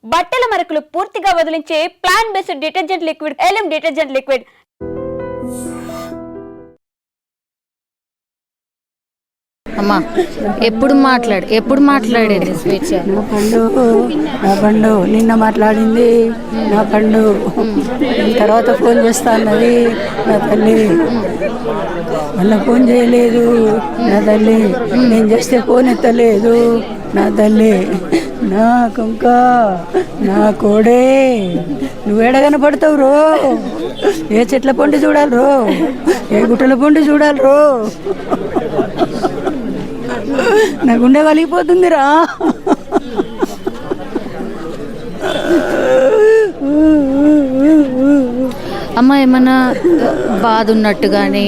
బట్టల మరకలు పూర్తిగా వదిలించే plant based detergent liquid Elim detergent liquid. అమ్మా ఎప్పుడు మాట్లాడేది స్వేచ్ఛ? నా పండు నిన్న మాట్లాడింది. నా పండు తర్వాత ఫోన్ చేస్తా అన్నది. నా తల్లి మళ్ళీ ఫోన్ చేయలేదు. నా తల్లి నేను చేస్తే ఫోన్ ఎత్తలేదు. నా తల్లి నా కుంక నా కోడే నువ్వేడ కనపడతావు రో. ఏ చెట్ల పండు చూడాలి రో, ఏ గుట్టల పండు చూడాలి రో. నా గుండె వలిగిపోతుందిరా. అమ్మ ఏమన్నా బాధ ఉన్నట్టు కానీ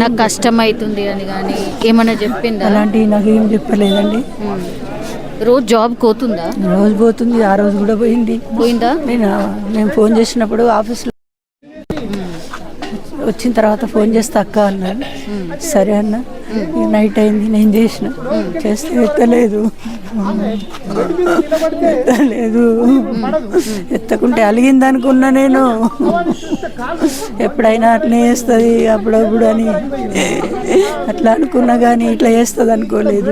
నాకు కష్టం అవుతుంది అని కానీ ఏమన్నా చెప్పిందా? అలాంటివి నాకేం చెప్పలేదండి. రోజు జాబ్ పోతుందా? రోజు పోతుంది. ఆ రోజు కూడా పోయిందా? నేను ఫోన్ చేసినప్పుడు ఆఫీస్లో వచ్చిన తర్వాత ఫోన్ చేస్తే అక్క అన్నాడు. సరే అన్న. నైట్ అయింది, నేను చేస్తే ఎత్తలేదు. ఎత్తకుంటే అలిగింది అనుకున్నా నేను. ఎప్పుడైనా అట్లనే చేస్తుంది అప్పుడప్పుడు అని అట్లా అనుకున్నా కానీ ఇట్లా చేస్తుంది అనుకోలేదు.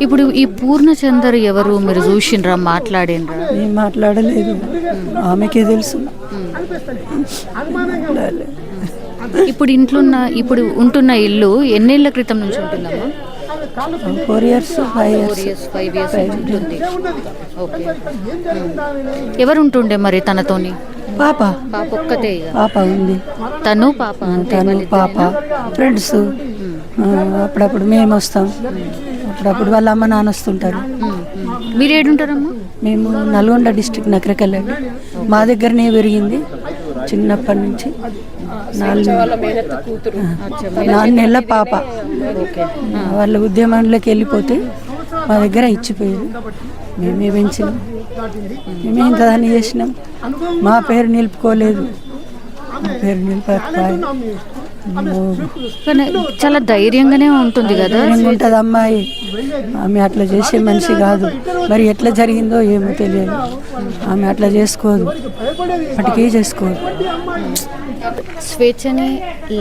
ఇప్పుడు ఈ పూర్ణచందర్ ఎవరు? మీరు చూసిండ్రా? మాట్లాడినరా? నేను మాట్లాడలేదు, ఆమెకే తెలుసు. ఇప్పుడు ఇప్పుడు ఉంటున్న ఇల్లు ఎన్నేళ్ల క్రితం నుంచి ఉంటుందమ్మా? 4 years 5 years ఉంటుంది. ఓకే. ఎవరు ఉంటుండే మరి తనతోని? పాప ఒక్కతే? పాప ఉంది. తను పాప ఫ్రెండ్స్. అప్పుడప్పుడు మేము వస్తాం, అప్పుడప్పుడు వాళ్ళ అమ్మ నాన్న వస్తుంటారు. మీరు ఏడుంటారమ్మా? మేము నల్గొండ డిస్ట్రిక్ట్ నకరకల్ అండి. మా దగ్గరనే పెరిగింది చిన్నప్పటి నుంచి. 4 నెలల పాప. వాళ్ళ ఉద్యమంలోకి వెళ్ళిపోతే మా దగ్గర ఇచ్చిపోయారు. మేమే పెంచినాం, మేమే ఇంతదాన్ని చేసినాం. మా పేరు నిలుపుకోలేదు, మా పేరు నిలపకపోయి. చాలా ధైర్యంగానే ఉంటుంది కదా? ఉంటుంది అమ్మాయి. ఆమె అట్లా చేసే మనిషి కాదు. మరి ఎట్లా జరిగిందో ఏమో తెలియదు. ఆమె అట్లా చేసుకోదు, అటుకే చేసుకోదు. స్వేచ్ఛని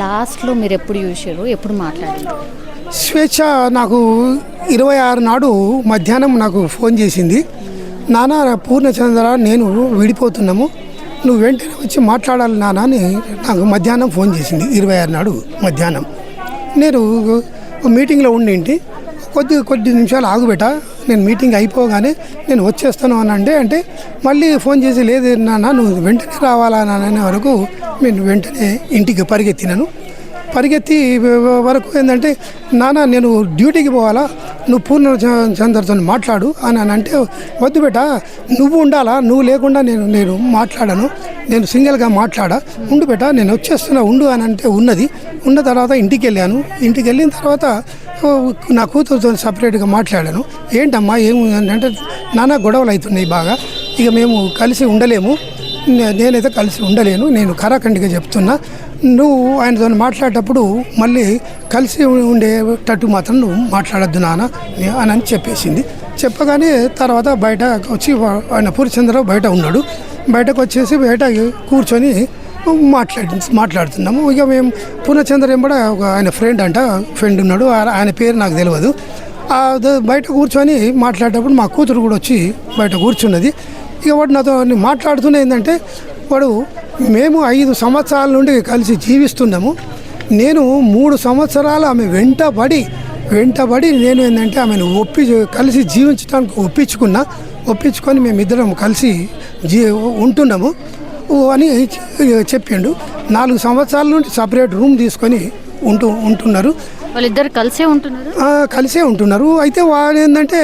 లాస్ట్లో మీరు ఎప్పుడు చూసారు, ఎప్పుడు మాట్లాడారు? స్వేచ్ఛ నాకు 26 నాడు మధ్యాహ్నం నాకు ఫోన్ చేసింది. నాన్న పూర్ణచంద్ర నేను విడిపోతున్నాము, నువ్వు వెంటనే వచ్చి మాట్లాడాలి నాన్న అని నాకు మధ్యాహ్నం ఫోన్ చేసింది. 26 నాడు మధ్యాహ్నం. నేను మీటింగ్లో ఉండింటి. కొద్ది నిమిషాలు ఆగుబెట్ట, నేను మీటింగ్ అయిపోగానే నేను వచ్చేస్తాను అని అంటే మళ్ళీ ఫోన్ చేసి లేదు నాన్న నువ్వు వెంటనే రావాలా అనే వరకు నేను వెంటనే ఇంటికి పరిగెత్తి వరకు ఏంటంటే నాన్న నేను డ్యూటీకి పోవాలా, నువ్వు పూర్ణచంద్రతో మాట్లాడు అని అంటే వద్దు బేట, నువ్వు ఉండాలా, నువ్వు లేకుండా నేను మాట్లాడను, నేను సింగిల్గా మాట్లాడా, ఉండు బేట నేను వచ్చేస్తున్నా ఉండు అని అంటే ఉన్న తర్వాత ఇంటికి వెళ్ళిన తర్వాత నా కూతురుతో సపరేట్గా మాట్లాడాను. ఏంటమ్మా ఏముందంటే నాన్న గొడవలు అవుతున్నాయి బాగా, ఇక మేము కలిసి ఉండలేము, నేనైతే కలిసి ఉండలేను, నేను ఖరాఖండిగా చెప్తున్నా, నువ్వు ఆయనతో మాట్లాడేటప్పుడు మళ్ళీ కలిసి ఉండేటట్టు మాత్రం నువ్వు మాట్లాడద్దు నాన్న అని చెప్పేసింది. చెప్పగానే తర్వాత బయట వచ్చి ఆయన పూర్ణచంద్రరావు బయట ఉన్నాడు. బయటకు వచ్చేసి బయట కూర్చొని మాట్లాడుతున్నాము. ఇక మేము పూర్ణచంద్ర ఎంబడ ఆయన ఫ్రెండ్ ఉన్నాడు, ఆయన పేరు నాకు తెలియదు. బయట కూర్చొని మాట్లాడేటప్పుడు మా కూతురు కూడా వచ్చి బయట కూర్చున్నది. ఇక వాడు నాతో మాట్లాడుతూనే ఏంటంటే వాడు మేము 5 సంవత్సరాల నుండి కలిసి జీవిస్తున్నాము, నేను 3 సంవత్సరాలు ఆమె వెంటబడి నేను ఏంటంటే ఆమెను కలిసి జీవించడానికి ఒప్పించుకొని మేమిద్దరం కలిసి ఉంటున్నాము అని చెప్పిండు. 4 సంవత్సరాల నుండి సపరేట్ రూమ్ తీసుకొని ఉంటున్నారు. వాళ్ళిద్దరు కలిసే ఉంటున్నారు. అయితే వాళ్ళు ఏంటంటే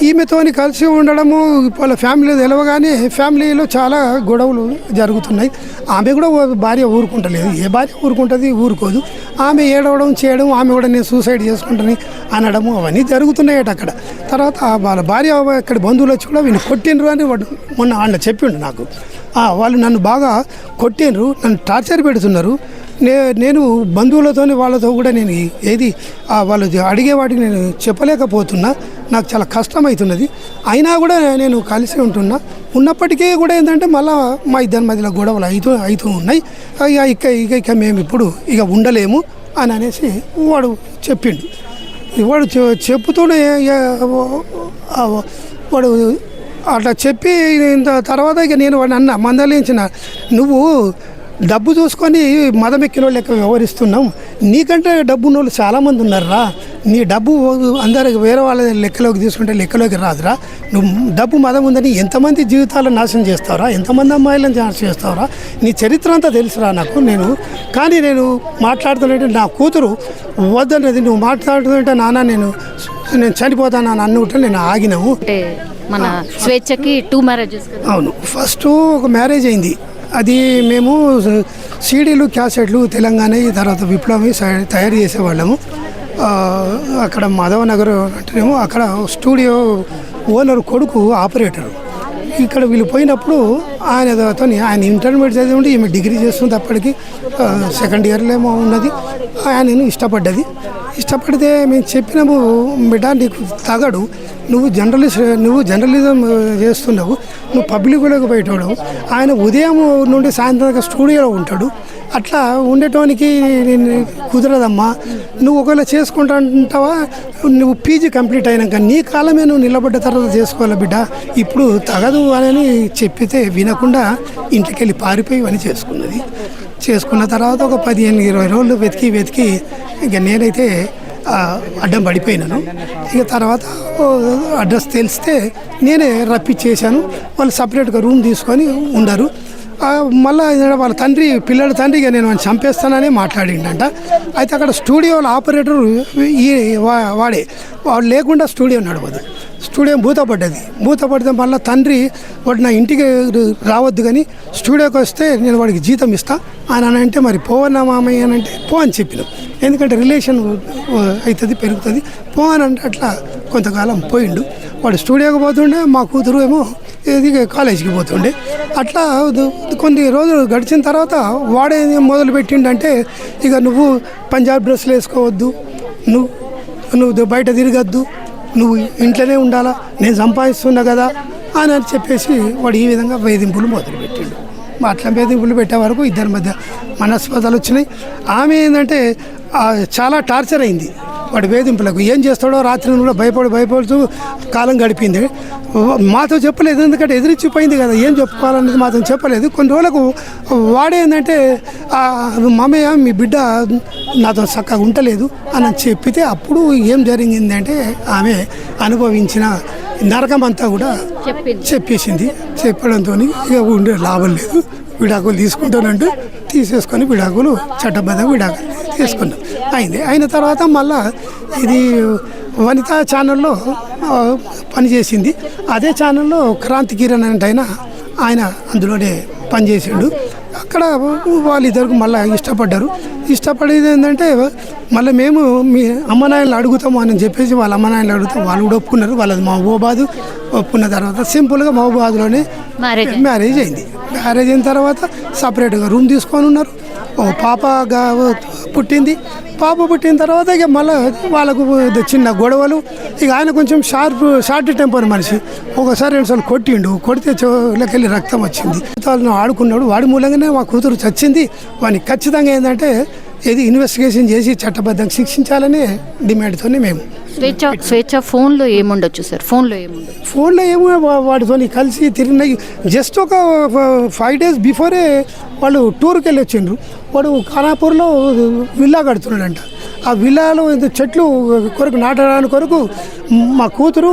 ఈమెతోని కలిసి ఉండడము వాళ్ళ ఫ్యామిలీ తెలవగానే ఫ్యామిలీలో చాలా గొడవలు జరుగుతున్నాయి. ఆమె కూడా భార్య ఊరుకుంటలేదు. ఏ భార్య ఊరుకోదు. ఆమె ఏడవడం చేయడం, ఆమె కూడా నేను సూసైడ్ చేసుకుంటాను అనడము అవన్నీ జరుగుతున్నాయట అక్కడ. తర్వాత వాళ్ళ భార్య ఇక్కడ బంధువులు వచ్చి కూడా వీళ్ళు కొట్టిండ్రు అని వాడు మొన్న చెప్పిండు నాకు. వాళ్ళు నన్ను బాగా కొట్టిండ్రు, నన్ను టార్చర్ పెడుతున్నారు, నేను బంధువులతోని వాళ్ళతో కూడా నేను ఏది వాళ్ళు అడిగే వాటికి నేను చెప్పలేకపోతున్నా. నాకు చాలా కష్టమవుతున్నది. అయినా కూడా నేను కలిసి ఉన్నప్పటికీ కూడా ఏంటంటే మళ్ళీ మా ఇద్దరి మధ్యలో గొడవలు అవుతూ ఉన్నాయి. ఇక మేము ఇప్పుడు ఉండలేము అని అనేసి వాడు చెప్పిండు. వాడు చెప్పుతూనే వాడు అట్లా చెప్పి తర్వాత ఇక నేను వాడిని అన్న మందలించిన, నువ్వు డబ్బు చూసుకొని మదం ఎక్కిన వాళ్ళు లెక్క వ్యవహరిస్తున్నాం. నీకంటే డబ్బు ఉన్న వాళ్ళు చాలామంది ఉన్నారా. నీ డబ్బు అందరికి వేరే వాళ్ళ లెక్కలోకి తీసుకుంటే లెక్కలోకి రాదురా. నువ్వు డబ్బు మదం ఉందని ఎంతమంది జీవితాలను నాశనం చేస్తావురా, ఎంతమంది అమ్మాయిలను నాశనం చేస్తావురా. నీ చరిత్ర అంతా తెలుసురా నాకు. కానీ నేను మాట్లాడుతున్నట్టు నా కూతురు వద్దన్నది. నువ్వు మాట్లాడుతుంటే నాన్న నేను చనిపోతాను అని అనుకుంటే నేను ఆగినాము. అంటే మన స్వేచ్ఛకి 2 మ్యారేజెస్. అవును, ఫస్ట్ ఒక మ్యారేజ్ అయింది. అది మేము సీడీలు క్యాసెట్లు తెలంగాణ తర్వాత విప్లవం తయారు చేసేవాళ్ళము. అక్కడ మాధవనగర్ అంటేనేమో అక్కడ స్టూడియో ఓనర్ కొడుకు ఆపరేటరు. ఇక్కడ వీళ్ళు పోయినప్పుడు ఆయన ఇంటర్మీడియట్ చదివి ఉండి ఈమె డిగ్రీ చేస్తుంది. అప్పటికి సెకండ్ ఇయర్లో ఏమో ఉన్నది. ఆయన ఇష్టపడితే మేము చెప్పినాము, బిడ్డ నీకు తగడు, నువ్వు జర్నలిజం చేస్తున్నావు, నువ్వు పబ్లిక్లోకి పోయేటోడు. ఆయన ఉదయం నుండి సాయంత్రం దాకా స్టూడియోలో ఉంటాడు. అట్లా ఉండేటోనికి కుదరదమ్మా. నువ్వు ఒకవేళ చేసుకుంటావా, నువ్వు పీజీ కంప్లీట్ అయినాక నీ కాలమే నువ్వు నిలబడ్డ తర్వాత చేసుకోవాలి బిడ్డ, ఇప్పుడు తగదు అని చెప్పితే వినకుండా ఇంటికి వెళ్ళి పారిపోయి అని చేసుకున్న తర్వాత ఒక 15-20 రోజులు వెతికి ఇక నేనైతే అడ్డం పడిపోయినాను. ఇక తర్వాత అడ్రస్ తెలిస్తే నేనే రప్పించేసాను. వాళ్ళు సపరేట్గా రూమ్ తీసుకొని ఉండరు. మళ్ళీ వాళ్ళ పిల్లల తండ్రి ఇక నేను చంపేస్తానని మాట్లాడిండంట. అయితే అక్కడ స్టూడియోలో ఆపరేటర్ వాడు లేకుండా స్టూడియో నడవదు. స్టూడియో మూతపడితే మళ్ళీ తండ్రి వాడు నా ఇంటికి రావద్దు కానీ స్టూడియోకి వస్తే నేను వాడికి జీతం ఇస్తా అని అంటే, మరి పోవన్నా మామయ్య అని అంటే పో అని చెప్పినాం. ఎందుకంటే రిలేషన్ అవుతుంది, పెరుగుతుంది, పో అని అంటే అట్లా కొంతకాలం పోయిండు. వాడు స్టూడియోకి పోతుండే, మా కూతురు ఏమో ఇది కాలేజీకి పోతుండే. అట్లా కొన్ని రోజులు గడిచిన తర్వాత వాడే మొదలు పెట్టిండంటే, ఇక నువ్వు పంజాబ్ డ్రెస్సులు వేసుకోవద్దు, నువ్వు బయట తిరగద్దు, నువ్వు ఇంట్లోనే ఉండాలా, నేను సంపాదిస్తున్నా కదా అని చెప్పేసి వాడు ఈ విధంగా వేధింపులు మొదలుపెట్టిండు. అట్లా వేధింపులు పెట్టే వరకు ఇద్దరి మధ్య మనస్పర్ధలు వచ్చినాయి. ఆమె ఏంటంటే చాలా టార్చర్ అయింది వాడి వేధింపులకు. ఏం చేస్తాడో రాత్రి కూడా భయపడుతూ కాలం గడిపింది. మాతో చెప్పలేదు, ఎందుకంటే ఎదిరిచ్చిపోయింది కదా, ఏం చెప్పుకోవాలనేది మాతో చెప్పలేదు. కొన్ని రోజులకు వాడేందంటే, మామయ్య మీ బిడ్డ నాతో చక్కగా ఉండలేదు అని చెప్పితే అప్పుడు ఏం జరిగిందంటే ఆమె అనుభవించిన నరకం అంతా కూడా చెప్పేసింది. చెప్పడంతో ఇక ఉండే లాభం లేదు, విడాకులు తీసుకుంటానంటూ తీసేసుకొని చట్టబద్ధంగా విడాకులు తీసుకున్నాం. అయిన తర్వాత మళ్ళా ఇది వనితా ఛానల్లో పనిచేసింది. అదే ఛానల్లో క్రాంతి కిరణ్ అంటే ఆయన అందులోనే పనిచేసాడు. అక్కడ వాళ్ళిద్దరికి మళ్ళీ ఇష్టపడేది ఏంటంటే, మళ్ళీ మేము మీ అమ్మ నాయనలు అడుగుతాము అని చెప్పేసి వాళ్ళ అమ్మ నాయనలు అడుగుతాం. వాళ్ళు కూడా ఒప్పుకున్నారు. వాళ్ళది మహబూబాబాద్. ఒప్పుకున్న తర్వాత సింపుల్గా మహబూబాబాద్లోనే మ్యారేజ్ అయింది. మ్యారేజ్ అయిన తర్వాత సపరేట్గా రూమ్ తీసుకొని ఉన్నారు. పాప పుట్టింది. పుట్టిన తర్వాత ఇక మళ్ళీ వాళ్ళకు చిన్న గొడవలు. ఇక ఆయన కొంచెం షార్ట్ టెంపర్ మనిషి. ఒకసారి 2 సార్లు కొడితే చెవులకెళ్ళి రక్తం వచ్చింది. ఆడుకున్నాడు. వాడి మూలంగానే మా కూతురు చచ్చింది. వాడిని ఖచ్చితంగా ఏంటంటే ఇది ఇన్వెస్టిగేషన్ చేసి చట్టబద్ధంగా శిక్షించాలనే డిమాండ్తోనే మేము. స్వేచ్ఛ ఫోన్లో ఏముండొచ్చు సార్? ఫోన్లో ఏమో వాడితో కలిసి తిరిగినాయి. జస్ట్ ఒక 5 days బిఫోరే వాళ్ళు టూర్కి వెళ్ళి వచ్చిండ్రు. వాడు ఖానాపూర్లో విల్లా కడుతున్నాడంట. ఆ విల్లాలో చెట్లు కొరకు నాటడానికి కొరకు మా కూతురు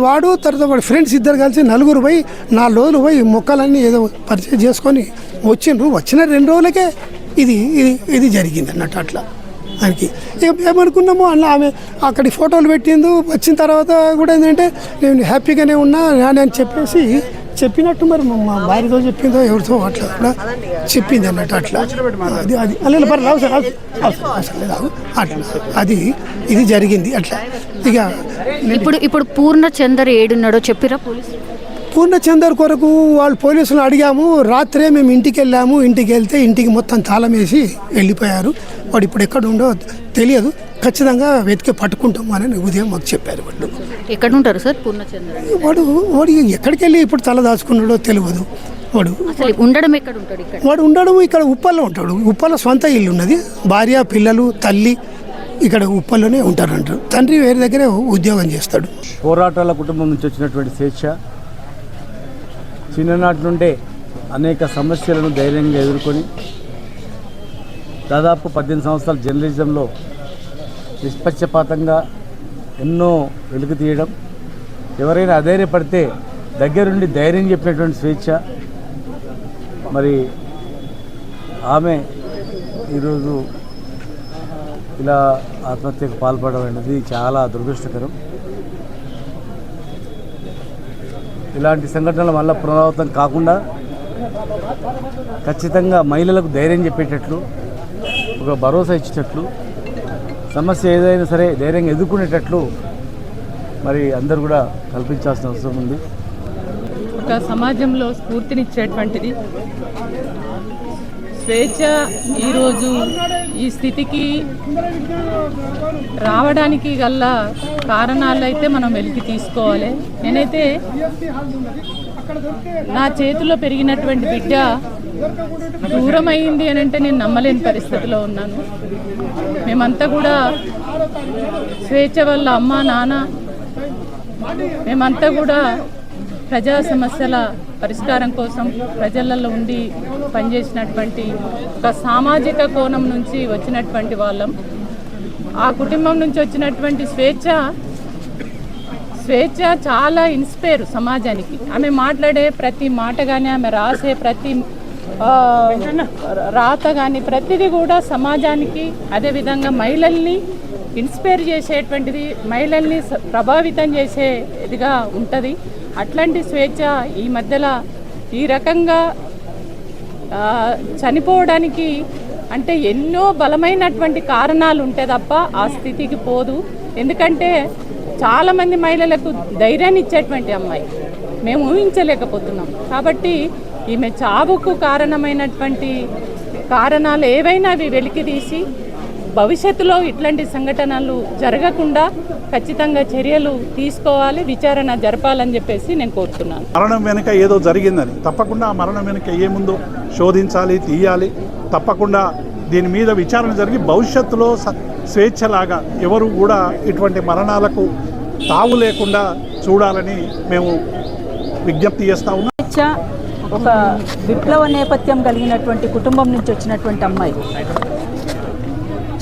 వాడు తర్వాత వాడి ఫ్రెండ్స్ ఇద్దరు కలిసి 4 పోయి 4 రోజులు పోయి మొక్కలన్నీ ఏదో పరిచయం చేసుకొని వచ్చిండ్రు. వచ్చిన 2 రోజులకే ఇది జరిగింది అన్నట్టు. అట్లా దానికి ఏమనుకున్నామో అలా ఆమె అక్కడికి ఫోటోలు పెట్టింది. వచ్చిన తర్వాత కూడా ఏంటంటే నేను హ్యాపీగానే ఉన్నా అని చెప్పినట్టు మరి మా భార్యతో చెప్పిందో ఎవరితో అట్లా కూడా చెప్పింది అన్నట్టు. అట్లా అది ఇది జరిగింది అట్లా. ఇక ఇప్పుడు పూర్ణచందర్ ఏడున్నాడో చెప్పిరా పోలీసు? పూర్ణచందర్ కొరకు వాళ్ళు పోలీసులు అడిగాము. రాత్రే మేము ఇంటికి వెళ్ళాము. ఇంటికి వెళ్తే ఇంటికి మొత్తం తాళం వేసి వెళ్ళిపోయారు. వాడు ఇప్పుడు ఎక్కడ ఉండో తెలియదు. ఖచ్చితంగా వెతికి పట్టుకుంటాము అని ఉదయం మాకు చెప్పారు. వాళ్ళు ఎక్కడ ఉంటారు సార్ పూర్ణచంద్ర? వాడు ఎక్కడికి వెళ్ళి ఇప్పుడు తల దాచుకున్నాడో తెలియదు. వాడు అసలు ఉండడం ఎక్కడ ఉంటాడు? ఇక్కడ వాడు ఉండడం ఇక్కడ ఉప్పల్లో ఉంటాడు. ఉప్పల్లో సొంత ఇల్లు ఉన్నది. భార్య, పిల్లలు, తల్లి ఇక్కడ ఉప్పల్లోనే ఉంటారంటారు. తండ్రి వేరే దగ్గరే ఉద్యోగం చేస్తాడు. పోరాటాల కుటుంబం నుంచి వచ్చినటువంటి స్వేచ్ఛ చిన్ననాటి నుండే అనేక సమస్యలను ధైర్యంగా ఎదుర్కొని దాదాపు 18 సంవత్సరాల జర్నలిజంలో నిష్పక్షపాతంగా ఎన్నో వెలుగు తీయడం, ఎవరైనా అధైర్యపడితే దగ్గరుండి ధైర్యం చెప్పినటువంటి స్వేచ్ఛ. మరి ఆమె ఈరోజు ఇలా ఆత్మహత్యకు పాల్పడడం అనేది చాలా దురదృష్టకరం. ఇలాంటి సంఘటనలు మళ్ళీ పునరావృతం కాకుండా ఖచ్చితంగా మహిళలకు ధైర్యం చెప్పేటట్లు, ఒక భరోసా ఇచ్చేటట్లు, సమస్య ఏదైనా సరే ధైర్యంగా ఎదుర్కొనేటట్లు మరి అందరూ కూడా కల్పించాల్సిన అవసరం ఉంది. ఒక సమాజంలో స్ఫూర్తినిచ్చేటువంటిది స్వేచ్ఛ. ఈరోజు ఈ స్థితికి రావడానికి గల కారణాలు అయితే మనం వెలికి తీసుకోవాలి. నేనైతే నా చేతిలో పెరిగినటువంటి బిడ్డ దూరమైంది అని అంటే నేను నమ్మలేని పరిస్థితిలో ఉన్నాను. మేమంతా కూడా స్వేచ్ఛ వల్ల అమ్మ నాన్న మేమంతా కూడా ప్రజా సమస్యల పరిష్కారం కోసం ప్రజలలో ఉండి పనిచేసినటువంటి ఒక సామాజిక కోణం నుంచి వచ్చినటువంటి వాళ్ళం. ఆ కుటుంబం నుంచి వచ్చినటువంటి స్వేచ్ఛ చాలా ఇన్స్పైర్ సమాజానికి. ఆమె మాట్లాడే ప్రతి మాట కానీ, ఆమె రాసే ప్రతి రాత కానీ ప్రతిదీ కూడా సమాజానికి, అదేవిధంగా మహిళల్ని ఇన్స్పైర్ చేసేటువంటిది, మహిళల్ని ప్రభావితం చేసేదిగా ఉంటుంది. అట్లాంటి స్వేచ్ఛ ఈ మధ్యలో ఈ రకంగా చనిపోవడానికి అంటే ఎన్నో బలమైనటువంటి కారణాలు ఉంటే తప్ప ఆ స్థితికి పోదు. ఎందుకంటే చాలామంది మహిళలకు ధైర్యాన్ని ఇచ్చేటువంటి అమ్మాయి మేము ఊహించలేకపోతున్నాం. కాబట్టి ఈమె చావుకు కారణమైనటువంటి కారణాలు ఏవైనా అవి వెలికి తీసి భవిష్యత్తులో ఇట్లాంటి సంఘటనలు జరగకుండా ఖచ్చితంగా చర్యలు తీసుకోవాలి, విచారణ జరపాలని చెప్పేసి నేను కోరుతున్నాను. మరణం వెనుక ఏదో జరిగిందని తప్పకుండా ఆ మరణం వెనుక ఏముందో శోధించాలి, తీయాలి. తప్పకుండా దీని మీద విచారణ జరిగి భవిష్యత్తులో స్వేచ్ఛలాగా ఎవరు కూడా ఇటువంటి మరణాలకు తావు లేకుండా చూడాలని మేము విజ్ఞప్తి చేస్తా ఉన్నాం. స్వేచ్ఛ ఒక విప్లవ నేపథ్యం కలిగినటువంటి కుటుంబం నుంచి వచ్చినటువంటి అమ్మాయి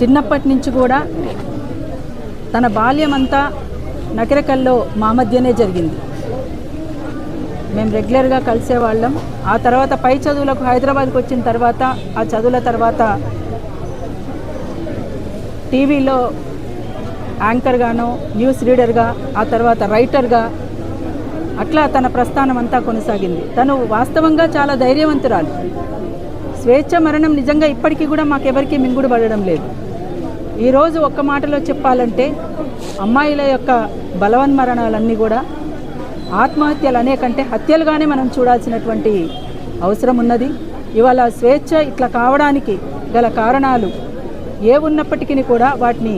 చిన్నప్పటి నుంచి కూడా తన బాల్యం అంతా నకిరేకల్లో మా మధ్యనే జరిగింది. మేము రెగ్యులర్గా కలిసేవాళ్ళం. ఆ తర్వాత పై చదువులకు హైదరాబాద్కి వచ్చిన తర్వాత ఆ చదువుల తర్వాత టీవీలో యాంకర్గానో, న్యూస్ రీడర్గా, ఆ తర్వాత రైటర్గా అట్లా తన ప్రస్థానం అంతా కొనసాగింది. తను వాస్తవంగా చాలా ధైర్యవంతురాలు. స్వేచ్ఛ మరణం నిజంగా ఇప్పటికీ కూడా మాకెవరికి మింగుడు పడడం లేదు. ఈరోజు ఒక్క మాటలో చెప్పాలంటే అమ్మాయిల యొక్క బలవన్మరణాలన్నీ కూడా ఆత్మహత్యలు అనేకంటే హత్యలుగానే మనం చూడాల్సినటువంటి అవసరం ఉన్నది. ఇవాళ స్వేచ్ఛ ఇట్లా కావడానికి గల కారణాలు ఏ ఉన్నప్పటికీ కూడా వాటిని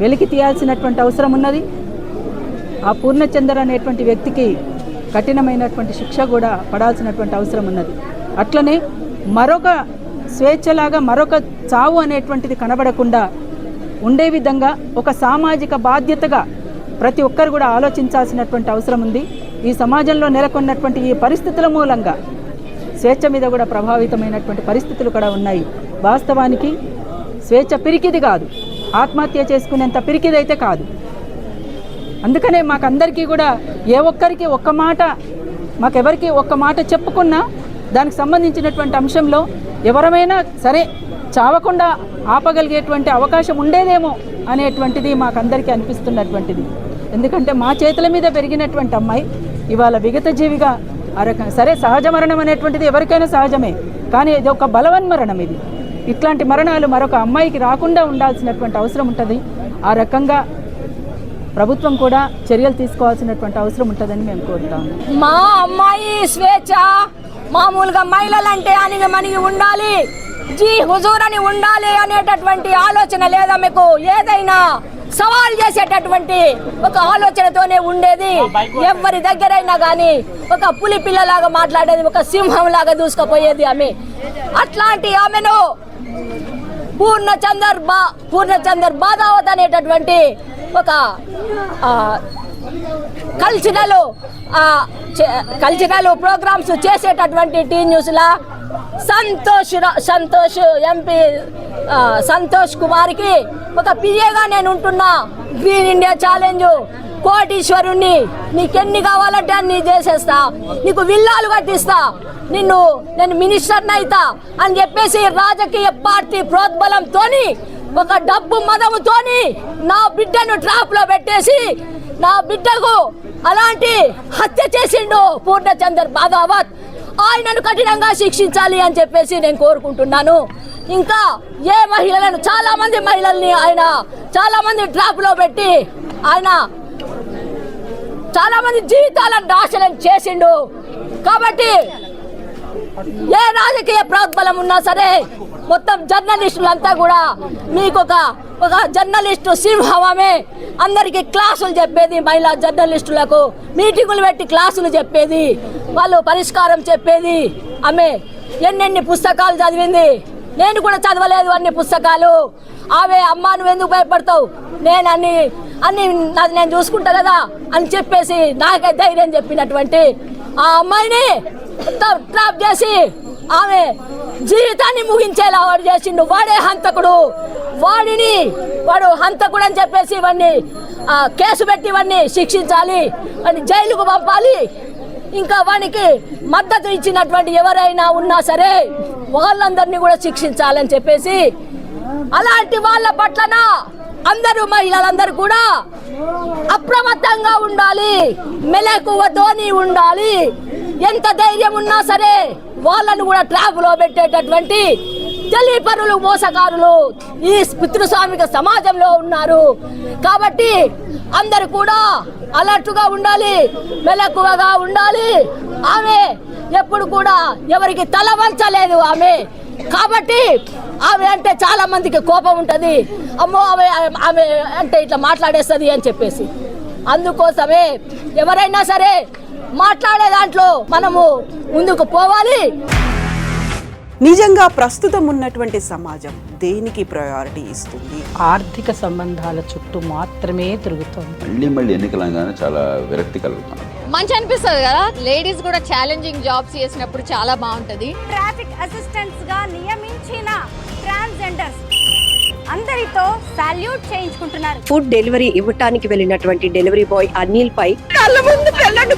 వెలికి తీయాల్సినటువంటి అవసరం ఉన్నది. ఆ పూర్ణచందర్ అనేటువంటి వ్యక్తికి కఠినమైనటువంటి శిక్ష కూడా పడాల్సినటువంటి అవసరం ఉన్నది. అట్లనే మరొక స్వేచ్ఛలాగా మరొక చావు అనేటువంటిది కనబడకుండా ఉండే విధంగా ఒక సామాజిక బాధ్యతగా ప్రతి ఒక్కరు కూడా ఆలోచించాల్సినటువంటి అవసరం ఉంది. ఈ సమాజంలో నెలకొన్నటువంటి ఈ పరిస్థితుల మూలంగా స్వేచ్ఛ మీద కూడా ప్రభావితమైనటువంటి పరిస్థితులు కూడా ఉన్నాయి. వాస్తవానికి స్వేచ్ఛ పిరికిది కాదు, ఆత్మహత్య చేసుకునేంత పిరికిదైతే కాదు. అందుకనే మాకందరికీ కూడా ఏ ఒక్కరికి ఒక్క మాట, మాకెవరికి ఒక్క మాట చెప్పుకున్నా దానికి సంబంధించినటువంటి అంశంలో ఎవరమైనా సరే చావకుండా ఆపగలిగేటువంటి అవకాశం ఉండేదేమో అనేటువంటిది మాకందరికీ అనిపిస్తున్నటువంటిది. ఎందుకంటే మా చేతుల మీద పెరిగినటువంటి అమ్మాయి ఇవాళ విగత జీవిగా సరే సహజ మరణం అనేటువంటిది ఎవరికైనా సహజమే, కానీ ఇది ఒక బలవన్మరణం. ఇది ఇట్లాంటి మరణాలు మరొక అమ్మాయికి రాకుండా ఉండాల్సినటువంటి అవసరం ఉంటుంది. ఆ రకంగా ప్రభుత్వం కూడా చర్యలు తీసుకోవాల్సినటువంటి అవసరం ఉంటుందని మేము కోరుతాము. మా అమ్మాయి స్వేచ్ఛ మామూలుగా మహిళలంటే అనిగి మనిగి ఉండాలి, జీ హుజూర్ అని ఉండాలి అనేటటువంటి ఆలోచన లేదా మీకు? ఏదైనా సవాల్ చేసేటటువంటి ఒక ఆలోచనతోనే ఉండేది. ఎవరి దగ్గరైనా కానీ ఒక పులి పిల్లలాగా మాట్లాడేది, ఒక సింహం లాగా దూసుకుపోయేది ఆమె. అట్లాంటి ఆమెను పూర్ణచందర్ బాదావత్ అనేటటువంటి ఒక కల్చరల్ ప్రోగ్రామ్స్ చేసేటటువంటి టీ న్యూస్లా సంతోష్ ఎంపీ సంతోష్ కుమార్కి ఒక పిఏగా నేను ఉంటున్నా. గ్రీన్ ఇండియా ఛాలెంజ్ కోటీశ్వరుణ్ణి, నీకెన్ని కావాలంటే అన్ని చేసేస్తా, నీకు విల్లాలు కట్టిస్తా, నేను మినిస్టర్ని అయితా అని చెప్పేసి రాజకీయ పార్టీ ప్రోద్బలంతోని ఒక డబ్బు మదముతోని నా బిడ్డను ట్రాప్ లో పెట్టేసి నా బిడ్డకు అలాంటి హత్య చేసిండు పూర్ణచందర్ బాదావత్. ఆయనను కఠినంగా శిక్షించాలి అని చెప్పేసి నేను కోరుకుంటున్నాను. ఇంకా ఏ మహిళలను, చాలా మంది మహిళల్ని ఆయన చాలా మంది ట్రాప్ లో పెట్టి ఆయన చాలా మంది జీవితాలను నాశనం చేసిండు. కాబట్టి ఏ రాజకీయ ప్రోద్బలం ఉన్నా సరే మొత్తం జర్నలిస్టులంతా కూడా మీకు ఒక జర్నలిస్టు సింహమే అందరికీ క్లాసులు చెప్పేది, మహిళా జర్నలిస్టులకు మీటింగులు పెట్టి క్లాసులు చెప్పేది, వాళ్ళు పరిష్కారం చెప్పేది. ఆమె ఎన్నెన్ని పుస్తకాలు చదివింది, నేను కూడా చదవలేదు అన్ని పుస్తకాలు. ఆమె అమ్మా నువ్వు ఎందుకు భయపడతావు, నేను నేను చూసుకుంటా కదా అని చెప్పేసి నాకే ధైర్యం చెప్పినటువంటి ఆ అమ్మాయిని ట్రాప్ చేసి ఆమె జీవితాన్ని ముగించేలా వాడు చేసిండు. వాడే హంతకుడు, వాడు హంతకుడు అని చెప్పేసి ఇవన్నీ కేసు పెట్టి ఇవన్నీ శిక్షించాలి, వాడిని జైలుకు పంపాలి. ఇంకా వానికి మద్దతు ఇచ్చినటువంటి ఎవరైనా ఉన్నా సరే వాళ్ళందరినీ కూడా శిక్షించాలని చెప్పేసి, అలాంటి వాళ్ళ పట్లన అందరూ మహిళలందరూ కూడా అప్రమత్తంగా ఉండాలి, మెలకువతోని ఉండాలి. ఎంత ధైర్యం ఉన్నా సరే వాళ్ళను కూడా ట్రాప్ లో పెట్టేటటువంటి తెలియపరులు, మోసగారులు ఈ పితృస్వామిక సమాజంలో ఉన్నారు. కాబట్టి అందరూ కూడా అలర్ట్గా ఉండాలి, మెలకువగా ఉండాలి. ఆమె ఎప్పుడు కూడా ఎవరికి తల వంచలేదు ఆమె. కాబట్టి ఆమె అంటే చాలా మందికి కోపం ఉంటుంది, అమ్మో ఆమె అంటే ఇట్లా మాట్లాడేస్తుంది అని చెప్పేసి. అందుకోసమే ఎవరైనా సరే మాట్లాడే దాంట్లో మనము ముందుకు పోవాలి. నిజంగా ప్రస్తుతం ఉన్నటువంటి సమాజం దేనికి ప్రయారిటీ ఇస్తుంది? ఆర్థిక సంబంధాల చుట్టూ మాత్రమే తిరుగుతుంది. మళ్ళీ ఎన్నికలంగానే చాలా విరక్తి కలుగుతాం. మంచి అనిపిస్తుంది కదా, లేడీస్ కూడా ఛాలెంజింగ్ జాబ్స్ చేసినప్పుడు చాలా బాగుంటది. ట్రాఫిక్ అసిస్టెంట్స్ గా నియమించిన ట్రాన్స్జెండర్స్ అందరితో సాల్యూట్ చేయించుకుంటున్నారు. ఫుడ్ డెలివరీ ఇవ్వటానికి వెళ్ళినటువంటి డెలివరీ బాయ్ అనిల్ పై కళ్ళ ముందు పెళ్ళండి